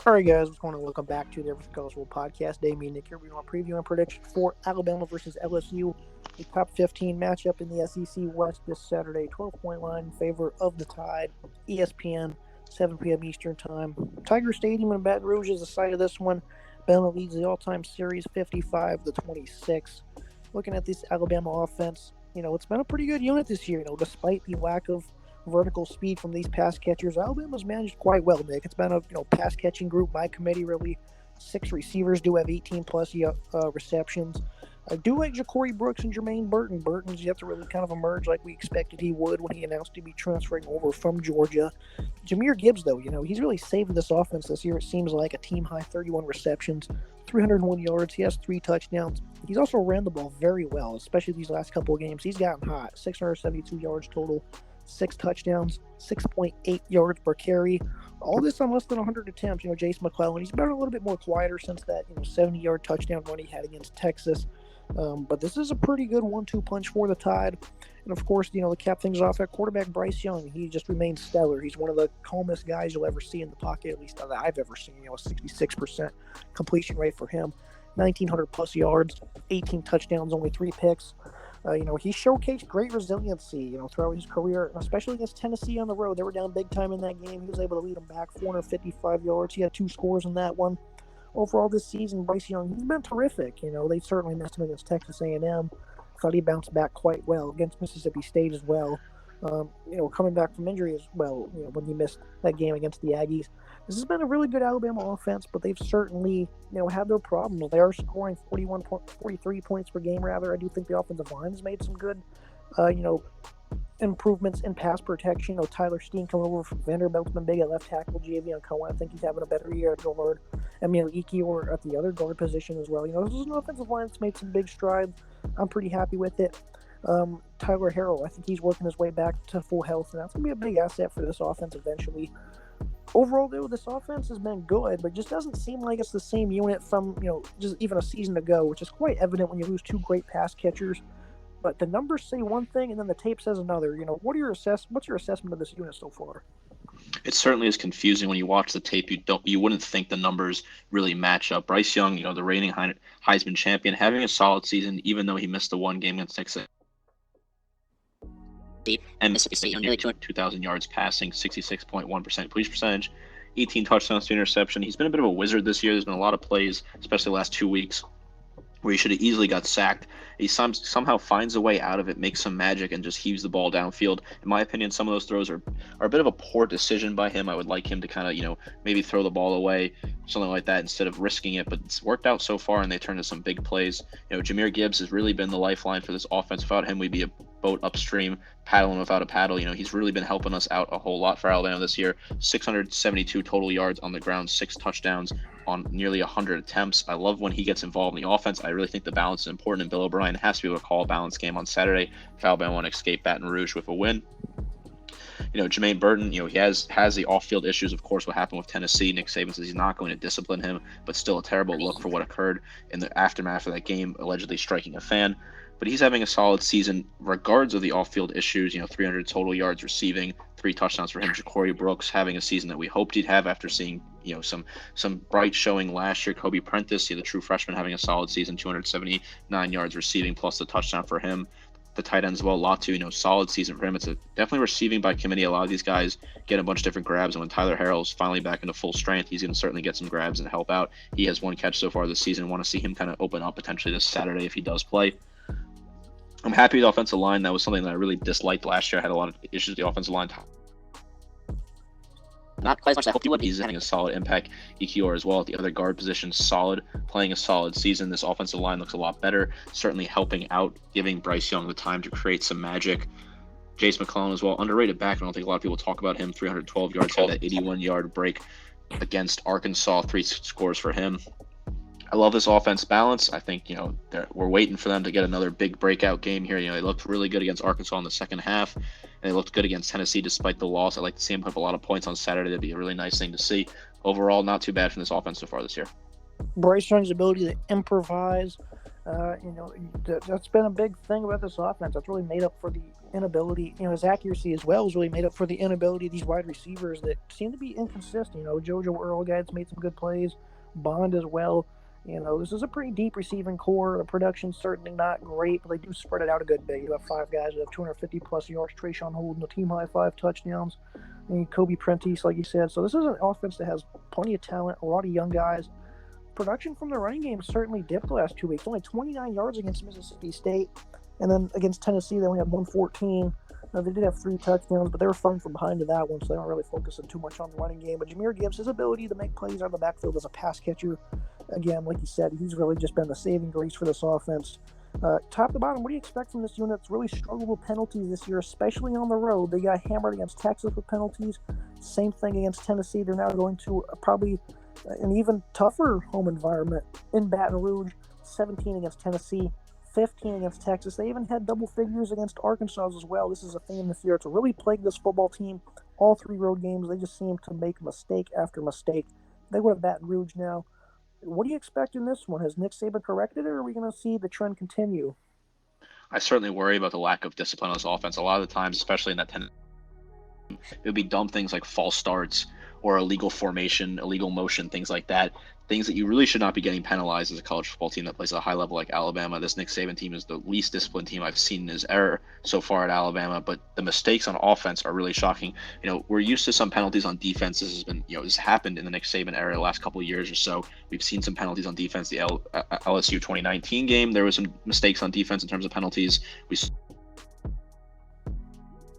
All right, guys, what's going on? Welcome back to the Everything Gospel podcast. Damien Nick here. We want to preview and prediction for Alabama versus LSU, the top 15 matchup in the SEC West this Saturday. 12-point line in favor of the Tide. ESPN, 7 p.m. Eastern Time. Tiger Stadium in Baton Rouge is the site of this one. Bama leads the all-time series 55-26. Looking at this Alabama offense, it's been a pretty good unit this year. Despite the lack of vertical speed from these pass catchers, Alabama's managed quite well, Nick. It's been a pass catching group by committee, really. 6 receivers do have 18 plus receptions. I do like Ja'Cory Brooks and Jermaine Burton. Burton's yet to really kind of emerge like we expected he would when he announced to be transferring over from Georgia. Jahmyr Gibbs, though, he's really saved this offense this year. It seems like a team high 31 receptions, 301 yards. He has 3 touchdowns. He's also ran the ball very well, especially these last couple of games. He's gotten hot. 672 yards total. 6 touchdowns, 6.8 yards per carry. All this on less than 100 attempts. Jace McClellan, he's been a little bit more quieter since that 70-yard touchdown run he had against Texas. But this is a pretty good 1-2 punch for the Tide. And of course, to cap things off at quarterback, Bryce Young, he just remains stellar. He's one of the calmest guys you'll ever see in the pocket, at least that I've ever seen. A 66% completion rate for him, 1,900 plus yards, 18 touchdowns, only 3 picks. He showcased great resiliency, throughout his career, especially against Tennessee on the road. They were down big time in that game. He was able to lead them back 455 yards. He had 2 scores in that one. Overall this season, Bryce Young, he's been terrific. They certainly missed him against Texas A&M. Thought he bounced back quite well against Mississippi State as well. Coming back from injury as well, when he missed that game against the Aggies. This has been a really good Alabama offense, but they've certainly, had their problems. They are scoring 43 points per game, rather. I do think the offensive line has made some good, improvements in pass protection. Tyler Steen coming over from Vanderbilt's been big at left tackle. Javion Cohen, I think he's having a better year at guard. Iki or at the other guard position as well. This is an offensive line that's made some big strides. I'm pretty happy with it. Tyler Harrell, I think he's working his way back to full health, and that's going to be a big asset for this offense eventually. Overall, though, this offense has been good, but it just doesn't seem like it's the same unit from, just even a season ago, which is quite evident when you lose 2 great pass catchers. But the numbers say one thing, and then the tape says another. What's your assessment of this unit so far? It certainly is confusing when you watch the tape. You wouldn't think the numbers really match up. Bryce Young, the reigning Heisman champion, having a solid season, even though he missed the one game against Texas and Mississippi State, nearly 2,000 yards passing, 66.1% completion percentage, 18 touchdowns to interception. He's been a bit of a wizard this year. There's been a lot of plays, especially the last 2 weeks, where he should have easily got sacked. He somehow finds a way out of it, makes some magic, and just heaves the ball downfield. In my opinion, some of those throws are a bit of a poor decision by him. I would like him to kind of, maybe throw the ball away, something like that, instead of risking it. But it's worked out so far, and they turned into some big plays. Jahmyr Gibbs has really been the lifeline for this offense. Without him, we'd be a boat upstream, paddling without a paddle. He's really been helping us out a whole lot for Alabama this year. 672 total yards on the ground, 6 touchdowns on nearly 100 attempts. I love when he gets involved in the offense. I really think the balance is important, and Bill O'Brien has to be able to call a balanced game on Saturday if Alabama want to escape Baton Rouge with a win. Jermaine Burton, he has the off-field issues, of course, what happened with Tennessee. Nick Saban says he's not going to discipline him, but still a terrible look for what occurred in the aftermath of that game, allegedly striking a fan. But he's having a solid season regardless of the off-field issues. 300 total yards receiving, 3 touchdowns for him. Ja'Cory Brooks having a season that we hoped he'd have after seeing some bright showing last year. Kobe Prentice, the true freshman, having a solid season, 279 yards receiving plus the touchdown for him. The tight ends as well, Latu, solid season for him. It's definitely receiving by committee. A lot of these guys get a bunch of different grabs, and when Tyler Harrell's finally back into full strength, he's going to certainly get some grabs and help out. He has 1 catch so far this season. Want to see him kind of open up potentially this Saturday if he does play. I'm happy with the offensive line. That was something that I really disliked last year. I had a lot of issues with the offensive line. Not quite as much as I hoped he would. He's having a solid impact. Ekiyor as well at the other guard position, solid, playing a solid season. This offensive line looks a lot better, certainly helping out, giving Bryce Young the time to create some magic. Jace McClellan as well, underrated back. I don't think a lot of people talk about him. 312 yards, had that 81-yard break against Arkansas, 3 scores for him. I love this offense balance. I think, we're waiting for them to get another big breakout game here. They looked really good against Arkansas in the second half, and they looked good against Tennessee despite the loss. I'd like to see them put up a lot of points on Saturday. That'd be a really nice thing to see. Overall, not too bad from this offense so far this year. Bryce Young's ability to improvise That's been a big thing about this offense. That's really made up for the inability. His accuracy as well is really made up for the inability of these wide receivers that seem to be inconsistent. Jojo Earl guy's made some good plays, Bond as well. This is a pretty deep receiving core. The production's certainly not great, but they do spread it out a good bit. You have 5 guys that have 250 plus yards. Trayshawn Holden, a team high 5 touchdowns. And Kobe Prentice, like you said. So this is an offense that has plenty of talent, a lot of young guys. Production from the running game certainly dipped the last 2 weeks. Only 29 yards against Mississippi State, and then against Tennessee they only had 114. They did have 3 touchdowns, but they were fun from behind to that one, so they don't really focus too much on the running game. But Jahmyr Gibbs, his ability to make plays out of the backfield as a pass catcher, again, like you said, he's really just been the saving grace for this offense. Top to bottom, what do you expect from this unit? It's really struggled with penalties this year, especially on the road. They got hammered against Texas with penalties. Same thing against Tennessee. They're now going to probably an even tougher home environment in Baton Rouge. 17 against Tennessee, 15 against Texas. They even had double figures against Arkansas as well. This is a theme this year. It's really plagued this football team. All 3 road games, they just seem to make mistake after mistake. They would have Baton Rouge now. What do you expect in this one? Has Nick Saban corrected it, or are we going to see the trend continue? I certainly worry about the lack of discipline on this offense. A lot of the times, especially in that it would be dumb things like false starts or illegal formation, illegal motion, things like that. Things that you really should not be getting penalized as a college football team that plays at a high level like Alabama. This Nick Saban team is the least disciplined team I've seen in his era so far at Alabama, but the mistakes on offense are really shocking. We're used to some penalties on defense. This has been, this happened in the Nick Saban era the last couple of years or so. We've seen some penalties on defense. The LSU 2019 game, there was some mistakes on defense in terms of penalties. We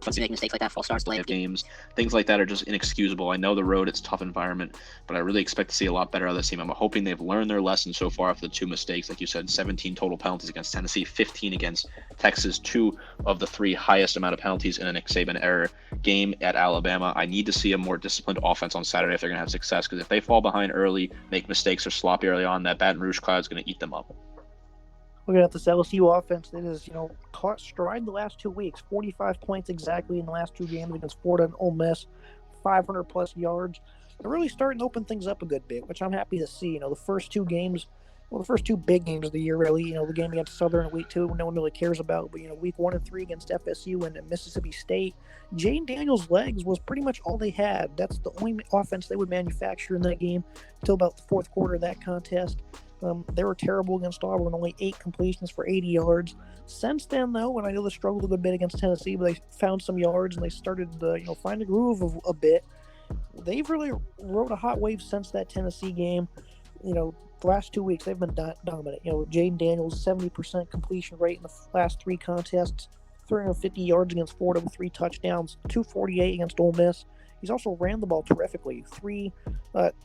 Once you make mistakes like that, false starts, late games, things like that are just inexcusable. I know the road, it's a tough environment, but I really expect to see a lot better out of this team. I'm hoping they've learned their lesson so far after the 2 mistakes. Like you said, 17 total penalties against Tennessee, 15 against Texas, 2 of the 3 highest amount of penalties in a Nick Saban era game at Alabama. I need to see a more disciplined offense on Saturday if they're going to have success, because if they fall behind early, make mistakes, or sloppy early on, that Baton Rouge crowd is going to eat them up. Looking at this LSU offense that has, caught stride the last 2 weeks. 45 points exactly in the last 2 games against Florida and Ole Miss. 500 plus yards. They're really starting to open things up a good bit, which I'm happy to see. The first 2 games, the first 2 big games of the year, really. The game against Southern in week 2, no one really cares about. But, week 1 and 3 against FSU and Mississippi State, Jane Daniels' legs was pretty much all they had. That's the only offense they would manufacture in that game until about the 4th quarter of that contest. They were terrible against Auburn, only 8 completions for 80 yards. Since then, though, and I know they struggled a good bit against Tennessee, but they found some yards and they started to, find a groove a bit. They've really rode a hot wave since that Tennessee game. The last 2 weeks they've been dominant. Jaden Daniels, 70% completion rate in the last 3 contests, 350 yards against Florida with 3 touchdowns, 248 against Ole Miss. He's also ran the ball terrifically. 3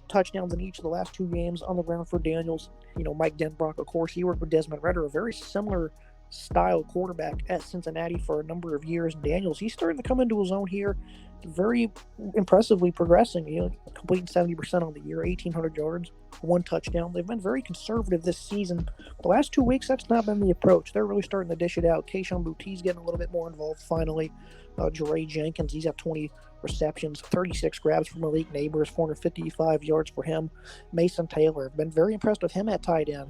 touchdowns in each of the last 2 games on the ground for Daniels. Mike Denbrock, of course, he worked with Desmond Ritter, a very similar style quarterback at Cincinnati for a number of years. Daniels, he's starting to come into his own here, very impressively progressing. Completing 70% on the year, 1,800 yards, 1 touchdown. They've been very conservative this season. The last 2 weeks, that's not been the approach. They're really starting to dish it out. Keyshawn Boutille's getting a little bit more involved finally. Jeray Jenkins, he's got 20 receptions, 36 grabs from Malik Neighbors, 455 yards for him. Mason Taylor, I've been very impressed with him at tight end.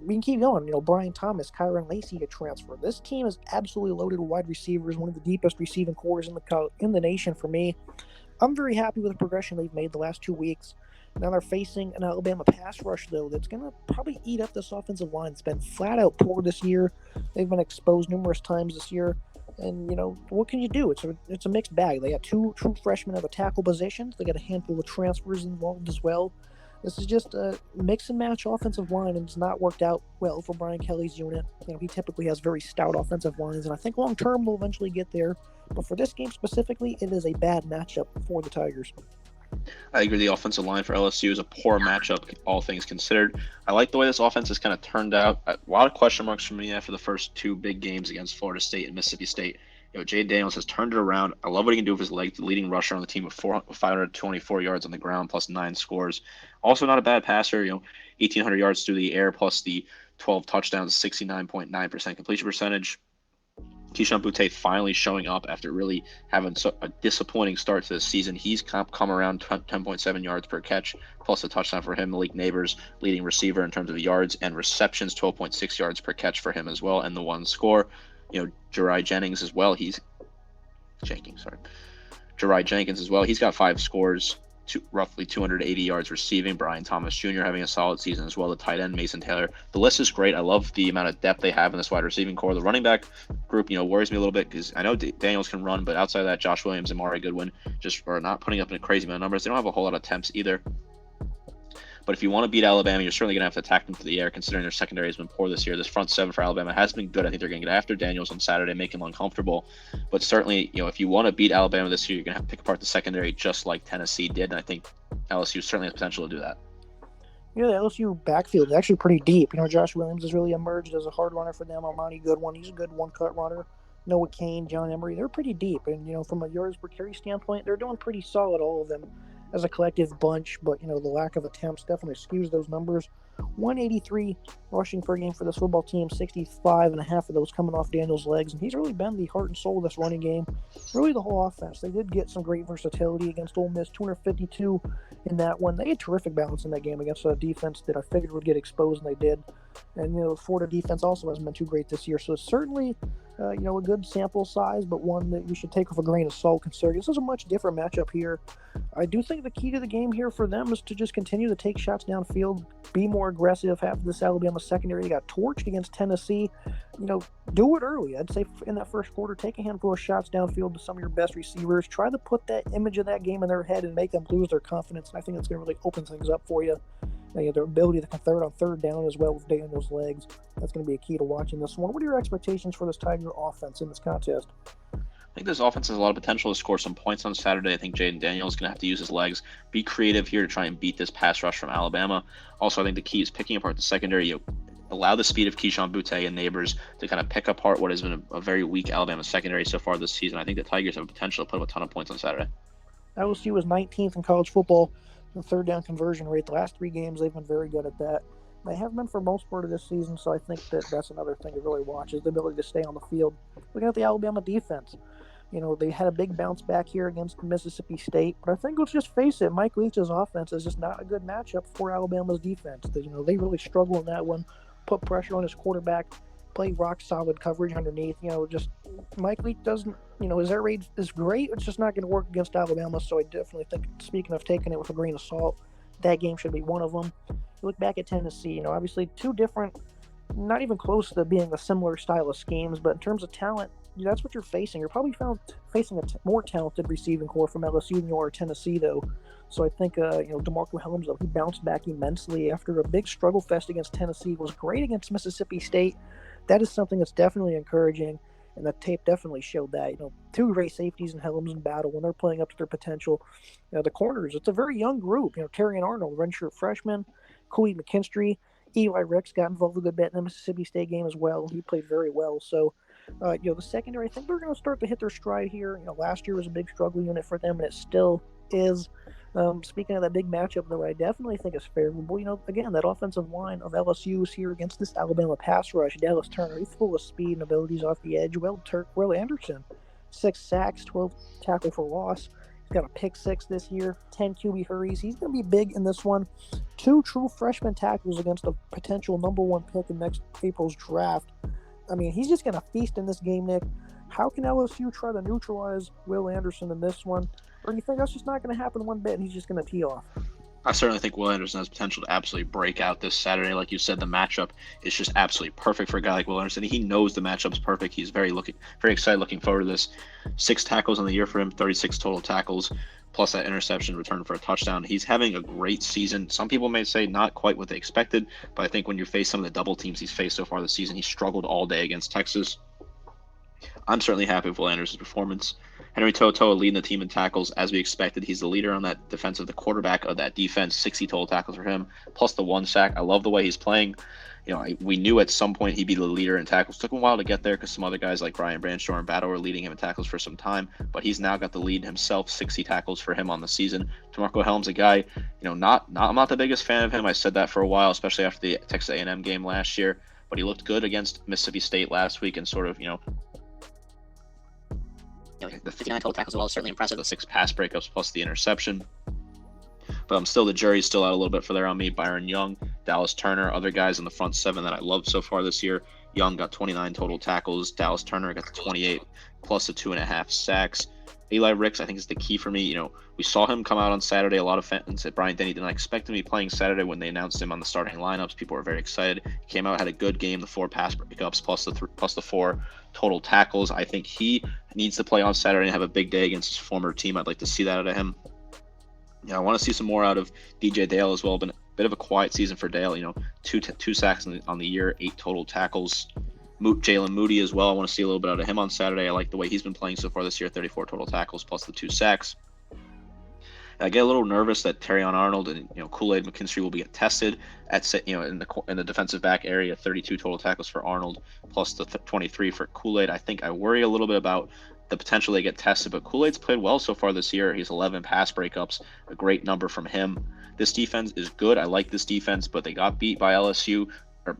We can keep going. Brian Thomas, Kyron Lacey to transfer. This team is absolutely loaded with wide receivers, one of the deepest receiving cores in the nation for me. I'm very happy with the progression they've made the last 2 weeks. Now they're facing an Alabama pass rush, though, that's going to probably eat up this offensive line. It's been flat out poor this year. They've been exposed numerous times this year. And, what can you do? It's a mixed bag. They got 2 true freshmen at the tackle positions. They got a handful of transfers involved as well. This is just a mix and match offensive line, and it's not worked out well for Brian Kelly's unit. He typically has very stout offensive lines, and I think long term they'll eventually get there. But for this game specifically, it is a bad matchup for the Tigers. I agree. The offensive line for LSU is a poor matchup, all things considered. I like the way this offense has kind of turned out. A lot of question marks for me after the first 2 big games against Florida State and Mississippi State. Jay Daniels has turned it around. I love what he can do with his legs. The leading rusher on the team with 524 yards on the ground plus 9 scores. Also not a bad passer. 1,800 yards through the air plus the 12 touchdowns, 69.9% completion percentage. Keyshawn Boutte finally showing up after really having a disappointing start to the season. He's come around 10.7 yards per catch, plus a touchdown for him. Malik Neighbors, leading receiver in terms of yards and receptions, 12.6 yards per catch for him as well, and the one score. Jahri Jennings as well. Jahri Jenkins as well. He's got 5 scores, roughly 280 yards receiving. Brian Thomas Jr. having a solid season as well. The tight end, Mason Taylor. The list is great. I love the amount of depth they have in this wide receiving core. The running back group, worries me a little bit because I know Daniels can run, but outside of that, Josh Williams and Mari Goodwin just are not putting up a crazy amount of numbers. They don't have a whole lot of attempts either. But if you want to beat Alabama, you're certainly going to have to attack them through the air, considering their secondary has been poor this year. This front seven for Alabama has been good. I think they're going to get after Daniels on Saturday, make him uncomfortable. But certainly, if you want to beat Alabama this year, you're going to have to pick apart the secondary just like Tennessee did. And I think LSU certainly has potential to do that. The LSU backfield is actually pretty deep. Josh Williams has really emerged as a hard runner for them. Armani Goodwin, he's a good one-cut runner. Noah Cain, John Emery, they're pretty deep. And, from a yards per carry standpoint, they're doing pretty solid, all of them, as a collective bunch. But, the lack of attempts definitely skews those numbers. 183 rushing per game for this football team, 65 and a half of those coming off Daniels' legs. And he's really been the heart and soul of this running game, really the whole offense. They did get some great versatility against Ole Miss, 252 in that one. They had terrific balance in that game against a defense that I figured would get exposed, and they did. And, the Florida defense also hasn't been too great this year. So it's certainly, a good sample size, but one that you should take with a grain of salt considering this is a much different matchup here. I do think the key to the game here for them is to just continue to take shots downfield, be more aggressive, have this Alabama secondary. They got torched against Tennessee. Do it early. I'd say in that first quarter, take a handful of shots downfield to some of your best receivers. Try to put that image of that game in their head and make them lose their confidence. And I think it's going to really open things up for you. Their ability to convert on third down as well with Daniels' legs. That's going to be a key to watching this one. What are your expectations for this Tiger offense in this contest? I think this offense has a lot of potential to score some points on Saturday. I think Jaden Daniels is going to have to use his legs, be creative here to try and beat this pass rush from Alabama. Also, I think the key is picking apart the secondary. Allow the speed of Keyshawn Boutte and Neighbors to kind of pick apart what has been a very weak Alabama secondary so far this season. I think the Tigers have a potential to put up a ton of points on Saturday. LSU was 19th in college football in third down conversion rate. The last 3 games, they've been very good at that. They have been for most part of this season, so I think that's another thing to really watch is the ability to stay on the field. Looking at the Alabama defense, they had a big bounce back here against Mississippi State, but I think let's just face it, Mike Leach's offense is just not a good matchup for Alabama's defense. They really struggle in that one, put pressure on his quarterback, play rock solid coverage underneath. Just Mike Leach doesn't, his air raid is great. It's just not going to work against Alabama. So I definitely think, speaking of taking it with a grain of salt, that game should be one of them. You look back at Tennessee, obviously 2 different, not even close to being a similar style of schemes, but in terms of talent, that's what you're facing. You're probably facing a more talented receiving core from LSU than you are Tennessee, though. So I think, DeMarco Helms, though, he bounced back immensely after a big struggle fest against Tennessee. Was great against Mississippi State. That is something that's definitely encouraging, and the tape definitely showed that. 2 great safeties in Helms and Battle when they're playing up to their potential. The corners, it's a very young group. Terrion Arnold, redshirt freshman, Cooley McKinstry, Eli Ricks got involved a good bit in the Mississippi State game as well. He played very well. So, the secondary, I think they're going to start to hit their stride here. Last year was a big struggle unit for them, and it still is. Speaking of that big matchup, though, I definitely think it's favorable. Again, that offensive line of LSU is here against this Alabama pass rush. Dallas Turner, he's full of speed and abilities off the edge. Will Anderson, 6 sacks, 12 tackle for loss. He's got a pick 6 this year, 10 QB hurries. He's going to be big in this one. 2 true freshman tackles against a potential number 1 pick in next April's draft. I mean, he's just going to feast in this game, Nick. How can LSU try to neutralize Will Anderson in this one? Or do you think that's just not going to happen one bit and he's just going to tee off? I certainly think Will Anderson has potential to absolutely break out this Saturday. Like you said, the matchup is just absolutely perfect for a guy like Will Anderson. He knows the matchup's perfect. He's very excited, looking forward to this. 6 tackles on the year for him, 36 total tackles, plus that interception return for a touchdown. He's having a great season. Some people may say not quite what they expected, but I think when you face some of the double teams he's faced so far this season, he struggled all day against Texas. I'm certainly happy with Will Anderson's performance. Henry To'oTo'o leading the team in tackles as we expected. He's the leader on that defensive, the quarterback of that defense. 60 total tackles for him, plus the 1 sack. I love the way he's playing. We knew at some point he'd be the leader in tackles. Took him a while to get there because some other guys like Brian Branshaw and Battle were leading him in tackles for some time, but he's now got the lead himself. 60 tackles for him on the season. DeMarco Helms, a guy, I'm not the biggest fan of him. I said that for a while, especially after the Texas A&M game last year, but he looked good against Mississippi State last week and sort of, The 59 total tackles as well is certainly impressive. The 6 pass breakups plus the interception. But the jury's still out a little bit for there on me. Byron Young, Dallas Turner, other guys in the front 7 that I loved so far this year. Young got 29 total tackles. Dallas Turner got the 28 plus the 2.5 sacks. Eli Ricks, I think, is the key for me. We saw him come out on Saturday. A lot of fans said Brian Denny did not expect him to be playing Saturday when they announced him on the starting lineups. People were very excited. He came out, had a good game, the 4 pass breakups plus the 4 total tackles. I think he needs to play on Saturday and have a big day against his former team. I'd like to see that out of him. I want to see some more out of DJ Dale as well. Been a bit of a quiet season for Dale. 2 sacks on the year, 8 total tackles. Jalen Moody as well. I want to see a little bit out of him on Saturday. I like the way he's been playing so far this year. 34 total tackles plus the 2 sacks. I get a little nervous that Terrion Arnold and Kool-Aid McKinstry will be tested at in the defensive back area. 32 total tackles for Arnold plus the 23 for Kool-Aid. I worry a little bit about the potential they get tested, but Kool-Aid's played well so far this year. He's 11 pass breakups, a great number from him. This defense is good. I like this defense, but they got beat by LSU, or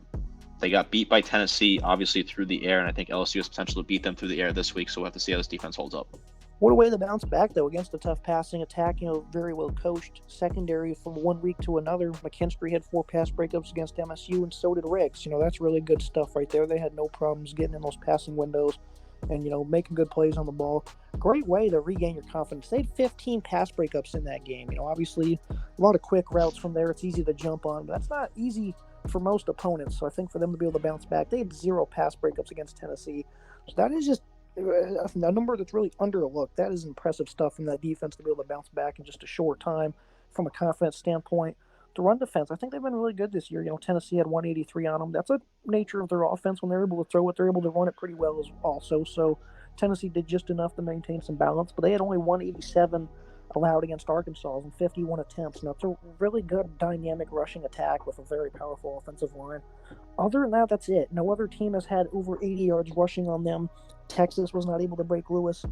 they got beat by Tennessee, obviously through the air, and I think LSU has potential to beat them through the air this week, so we'll have to see how this defense holds up. What a way to bounce back, though, against a tough passing attack. Very well coached secondary from one week to another. McKinstry had 4 pass breakups against MSU, and so did Riggs. That's really good stuff right there. They had no problems getting in those passing windows and, making good plays on the ball. Great way to regain your confidence. They had 15 pass breakups in that game. Obviously, a lot of quick routes from there. It's easy to jump on, but that's not easy for most opponents. So I think for them to be able to bounce back, they had 0 pass breakups against Tennessee. So that is just a number that's really underlooked. That is impressive stuff from that defense to be able to bounce back in just a short time from a confidence standpoint. The run defense, I think they've been really good this year. Tennessee had 183 on them. That's a nature of their offense. When they're able to throw it, they're able to run it pretty well also. So Tennessee did just enough to maintain some balance, but they had only 187 allowed against Arkansas and 51 attempts. Now, it's a really good dynamic rushing attack with a very powerful offensive line. Other than that, that's it. No other team has had over 80 yards rushing on them. Texas was not able to break Lewis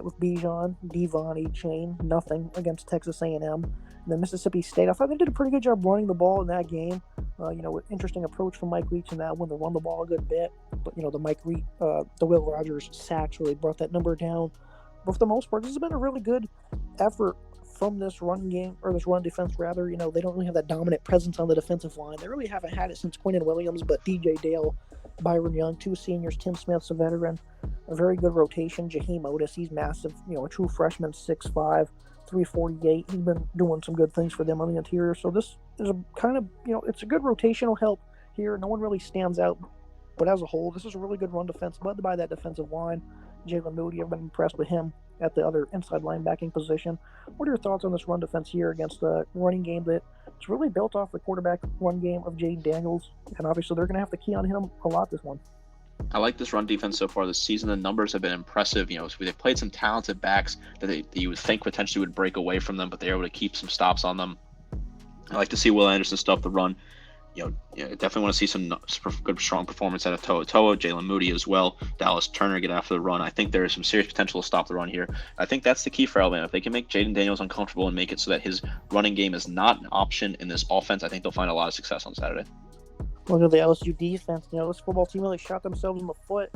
with Bijan, Devon, E-Chain, nothing against Texas A&M. And then Mississippi State, I thought they did a pretty good job running the ball in that game. Interesting approach from Mike Leach in that one. They run the ball a good bit. But, the Will Rogers sacks really brought that number down. But for the most part, this has been a really good effort from this run game, or this run defense rather. They don't really have that dominant presence on the defensive line. They really haven't had it since Quinnen Williams, but DJ Dale, Byron Young, 2 seniors, Tim Smith's a veteran, a very good rotation. Jaheim Otis, he's massive, a true freshman, 6'5", 348. He's been doing some good things for them on the interior. So this is a kind of, it's a good rotational help here. No one really stands out, but as a whole, this is a really good run defense led by that defensive line. Jalen Moody, I've been impressed with him at the other inside linebacking position. What are your thoughts on this run defense here against a running game that's really built off the quarterback run game of Jaden Daniels? And obviously they're going to have to key on him a lot this one. I like this run defense so far this season. The numbers have been impressive. They've played some talented backs that you would think potentially would break away from them, but they're able to keep some stops on them. I like to see Will Anderson stuff the run. Definitely want to see some good, strong performance out of Toa, Jalen Moody as well. Dallas Turner get after the run. I think there is some serious potential to stop the run here. I think that's the key for Alabama. If they can make Jaden Daniels uncomfortable and make it so that his running game is not an option in this offense, I think they'll find a lot of success on Saturday. Look at the LSU defense. This football team really shot themselves in the foot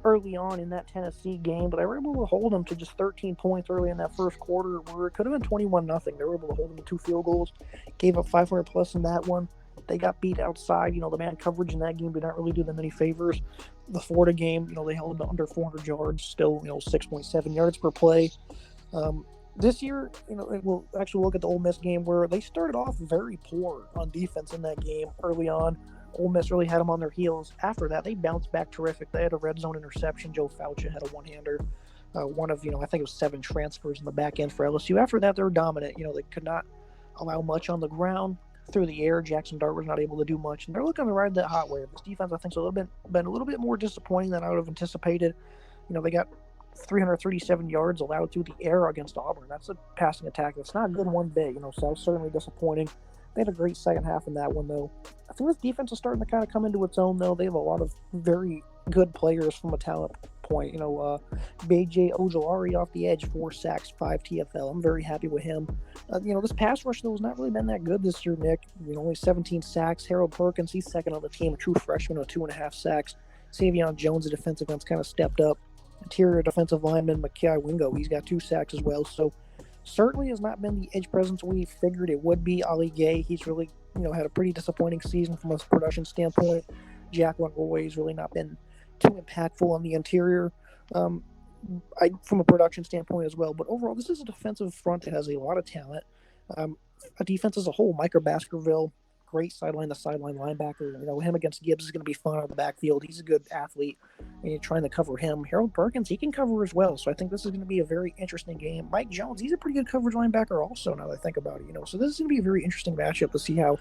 early on in that Tennessee game, but they were able to hold them to just 13 points early in that first quarter, where it could have been 21-0. They were able to hold them to 2 field goals, gave up 500 plus in that one. They got beat outside. The man coverage in that game did not really do them any favors. The Florida game, they held them to under 400 yards, still, 6.7 yards per play. This year, we'll actually look at the Ole Miss game where they started off very poor on defense in that game early on. Ole Miss really had them on their heels. After that, they bounced back terrific. They had a red zone interception. Joe Fauci had a one-hander. One of, I think it was 7 transfers in the back end for LSU. After that, they were dominant. They could not allow much on the ground. Through the air, Jackson Dart was not able to do much, and they're looking to ride that hot wave. This defense, I think, has been a little bit more disappointing than I would have anticipated. They got 337 yards allowed through the air against Auburn. That's a passing attack that's not good one bit. So that's certainly disappointing. They had a great second half in that one, though. I think this defense is starting to kind of come into its own, though. They have a lot of very good players from a talent point. B.J. Ojolari off the edge, 4 sacks, 5 TFL. I'm very happy with him. This pass rush, though, has not really been that good this year, Nick. Only 17 sacks. Harold Perkins, he's second on the team, a true freshman with 2.5 sacks. Savion Jones, the defensive end's kind of stepped up. interior defensive lineman Makai Wingo. He's got 2 sacks as well. So certainly has not been the edge presence we figured it would be. Ali Gay, he's really had a pretty disappointing season from a production standpoint. Jacqueline Roy's really not been too impactful on the interior from a production standpoint as well. But overall, this is a defensive front that has a lot of talent. A defense as a whole, Micah Baskerville, great sideline-to-sideline linebacker. Him against Gibbs is going to be fun on the backfield. He's a good athlete, and you're trying to cover him. Harold Perkins, he can cover as well. So I think this is going to be a very interesting game. Mike Jones, he's a pretty good coverage linebacker also, now that I think about it. So this is going to be a very interesting matchup to see how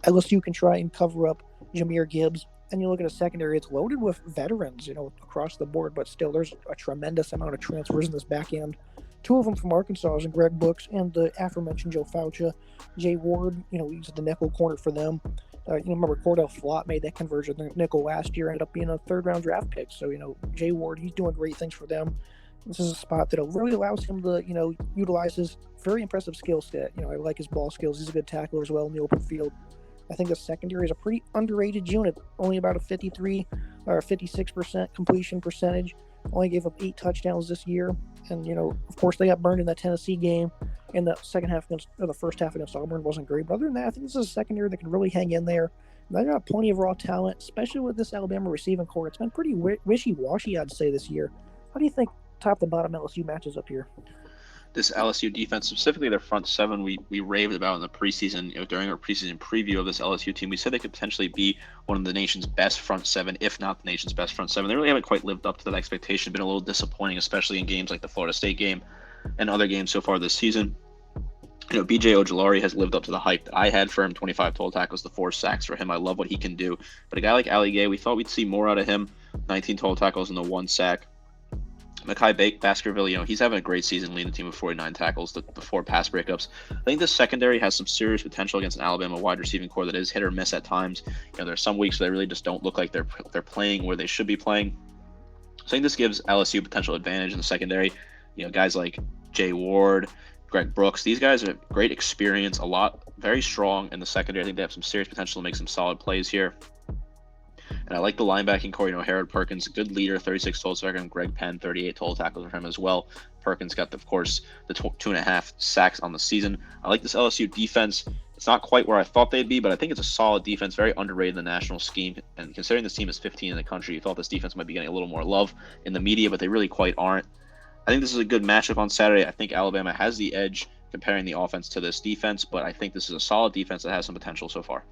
LSU can try and cover up Jahmyr Gibbs. And you look at a secondary, it's loaded with veterans, across the board, but still there's a tremendous amount of transfers in this back end. 2 of them from Arkansas, and Greg Brooks and the aforementioned Joe Faucia. Jay Ward, he's the nickel corner for them. Remember Cordell Flott made that conversion to nickel last year, ended up being a 3rd-round draft pick. So, Jay Ward, he's doing great things for them. This is a spot that really allows him to, utilize his very impressive skill set. I like his ball skills. He's a good tackler as well in the open field. I think the secondary is a pretty underrated unit, only about a 53 or 56% completion percentage. Only gave up 8 touchdowns this year. And, of course, they got burned in that Tennessee game. And the first half against Auburn wasn't great. But other than that, I think this is a secondary that can really hang in there. They got plenty of raw talent, especially with this Alabama receiving core. It's been pretty wishy-washy, I'd say, this year. How do you think top to bottom LSU matches up here? This LSU defense, specifically their front 7, we raved about in the preseason. During our preseason preview of this LSU team, we said they could potentially be one of the nation's best front 7, if not the nation's best front 7. They really haven't quite lived up to that expectation. Been a little disappointing, especially in games like the Florida State game and other games so far this season. BJ Ojulari has lived up to the hype that I had for him. 25 total tackles, the 4 sacks for him. I love what he can do. But a guy like Ali Gay, we thought we'd see more out of him. 19 total tackles and the 1 sack. Makai Baskerville, he's having a great season, leading the team with 49 tackles, the 4 pass breakups. I think this secondary has some serious potential against an Alabama wide receiving core that is hit or miss at times. There's some weeks where they really just don't look like they're playing where they should be playing. So I think this gives LSU potential advantage in the secondary. Guys like Jay Ward, Greg Brooks, these guys have great experience, very strong in the secondary. I think they have some serious potential to make some solid plays here. And I like the linebacking core. Harold Perkins, a good leader, 36 total tackles, and Greg Penn, 38 total tackles for him as well. Perkins got, of course, the 2.5 sacks on the season. I like this LSU defense. It's not quite where I thought they'd be, but I think it's a solid defense, very underrated in the national scheme. And considering this team is 15 in the country, you thought this defense might be getting a little more love in the media, but they really quite aren't. I think this is a good matchup on Saturday. I think Alabama has the edge comparing the offense to this defense, but I think this is a solid defense that has some potential so far.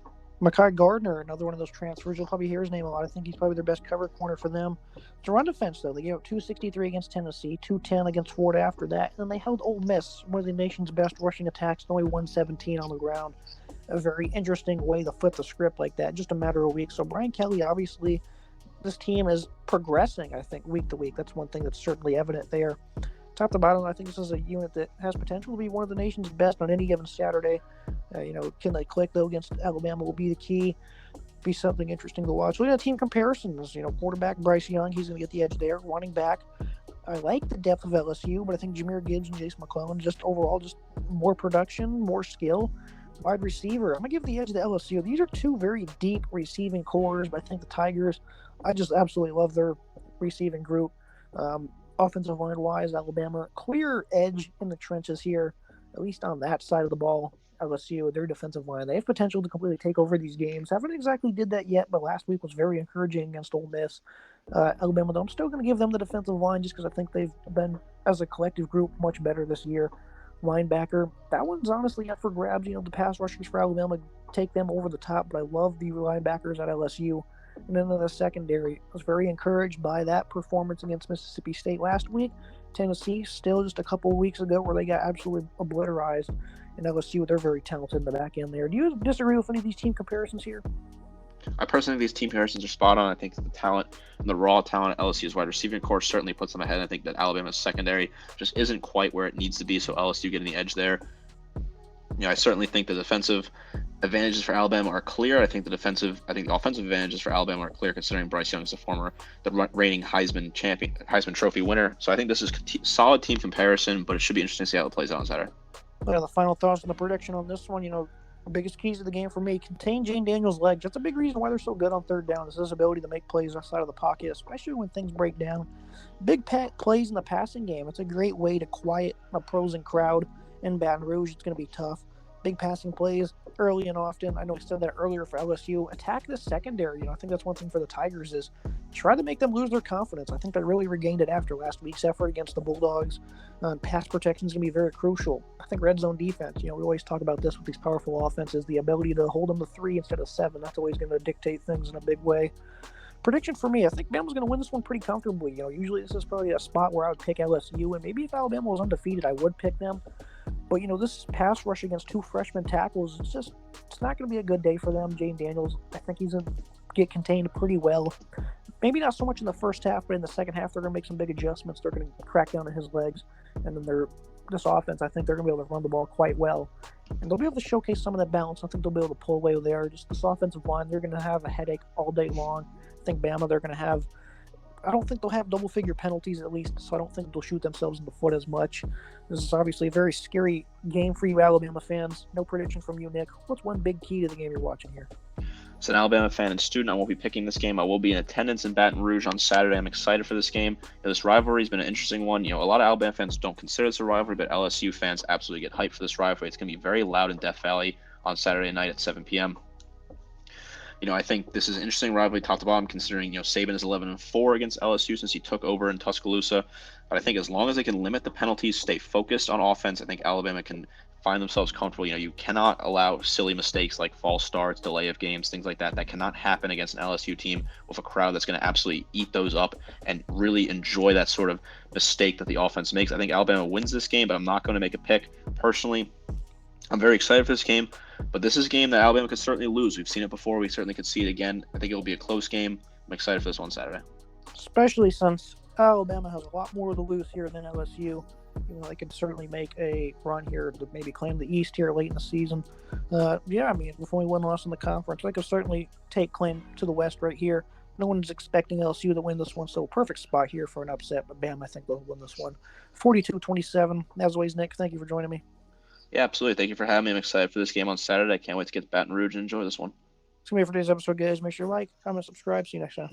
Makai Gardner, another one of those transfers. You'll probably hear his name a lot. I think he's probably their best cover corner for them. To run defense, though, they gave up 263 against Tennessee, 210 against Florida after that. And then they held Ole Miss, one of the nation's best rushing attacks, only 117 on the ground. A very interesting way to flip the script like that, just a matter of weeks. So Brian Kelly, obviously, this team is progressing, I think, week to week. That's one thing that's certainly evident there. Top to bottom, I think this is a unit that has potential to be one of the nation's best on any given Saturday. Can they click, though, against Alabama will be the key. Be something interesting to watch. Look at team comparisons. Quarterback Bryce Young, he's going to get the edge there. Running back, I like the depth of LSU, but I think Jahmyr Gibbs and Jace McClellan, just overall, just more production, more skill. Wide receiver, I'm going to give the edge to LSU. These are 2 very deep receiving cores, but I think the Tigers, I just absolutely love their receiving group. Offensive line-wise, Alabama, clear edge in the trenches here, at least on that side of the ball. LSU, their defensive line, they have potential to completely take over these games. Haven't exactly did that yet, but last week was very encouraging against Ole Miss. Alabama, though, I'm still going to give them the defensive line just because I think they've been, as a collective group, much better this year. Linebacker, that one's honestly up for grabs. The pass rushers for Alabama take them over the top, but I love the linebackers at LSU. And then in the secondary, I was very encouraged by that performance against Mississippi State last week. Tennessee, still just a couple of weeks ago, where they got absolutely obliterized. And LSU, they're very talented in the back end there. Do you disagree with any of these team comparisons here? I personally think these team comparisons are spot on. I think the talent and the raw talent at LSU's wide receiving core certainly puts them ahead. I think that Alabama's secondary just isn't quite where it needs to be, so LSU getting the edge there. I certainly think the defensive advantages for Alabama are clear. I think the offensive advantages for Alabama are clear, considering Bryce Young is the reigning Heisman Trophy winner. So I think this is solid team comparison, but it should be interesting to see how it plays out on Saturday. The final thoughts on the prediction on this one, The biggest keys to the game for me: contain Jane Daniels' legs. That's a big reason why they're so good on third down. Is his ability to make plays outside of the pocket, especially when things break down. Big plays in the passing game. It's a great way to quiet an opposing crowd in Baton Rouge. It's going to be tough. Big passing plays early and often. I know I said that earlier for LSU. Attack the secondary. I think that's one thing for the Tigers is try to make them lose their confidence. I think they really regained it after last week's effort against the Bulldogs. Pass protection is going to be very crucial. I think red zone defense. We always talk about this with these powerful offenses, the ability to hold them to 3 instead of 7. That's always going to dictate things in a big way. Prediction for me, I think Bama's going to win this one pretty comfortably. Usually this is probably a spot where I would pick LSU, and maybe if Alabama was undefeated, I would pick them. But, this pass rush against 2 freshman tackles, it's not going to be a good day for them. Jane Daniels, I think he's going to get contained pretty well. Maybe not so much in the first half, but in the second half, they're going to make some big adjustments. They're going to crack down on his legs. And then this offense, I think they're going to be able to run the ball quite well. And they'll be able to showcase some of that balance. I think they'll be able to pull away there. Just this offensive line, they're going to have a headache all day long. I think Bama, I don't think they'll have double-figure penalties at least, so I don't think they'll shoot themselves in the foot as much. This is obviously a very scary game for you Alabama fans. No prediction from you, Nick. What's one big key to the game you're watching here? As an Alabama fan and student, I won't be picking this game. I will be in attendance in Baton Rouge on Saturday. I'm excited for this game. This rivalry has been an interesting one. A lot of Alabama fans don't consider this a rivalry, but LSU fans absolutely get hyped for this rivalry. It's going to be very loud in Death Valley on Saturday night at 7 p.m. I think this is an interesting rivalry top to bottom, considering, Saban is 11-4 against LSU since he took over in Tuscaloosa. But I think as long as they can limit the penalties, stay focused on offense, I think Alabama can find themselves comfortable. You cannot allow silly mistakes like false starts, delay of games, things like that. That cannot happen against an LSU team with a crowd that's going to absolutely eat those up and really enjoy that sort of mistake that the offense makes. I think Alabama wins this game, but I'm not going to make a pick. Personally, I'm very excited for this game, but this is a game that Alabama could certainly lose. We've seen it before. We certainly could see it again. I think it will be a close game. I'm excited for this one Saturday. Especially since Alabama has a lot more to lose here than LSU. They could certainly make a run here to maybe claim the East here late in the season. With only one loss in the conference, they could certainly take claim to the West right here. No one's expecting LSU to win this one, so perfect spot here for an upset. But Bama, I think they'll win this one. 42-27. As always, Nick, thank you for joining me. Yeah, absolutely. Thank you for having me. I'm excited for this game on Saturday. I can't wait to get to Baton Rouge and enjoy this one. That's going to be it for today's episode, guys. Make sure you like, comment, subscribe. See you next time.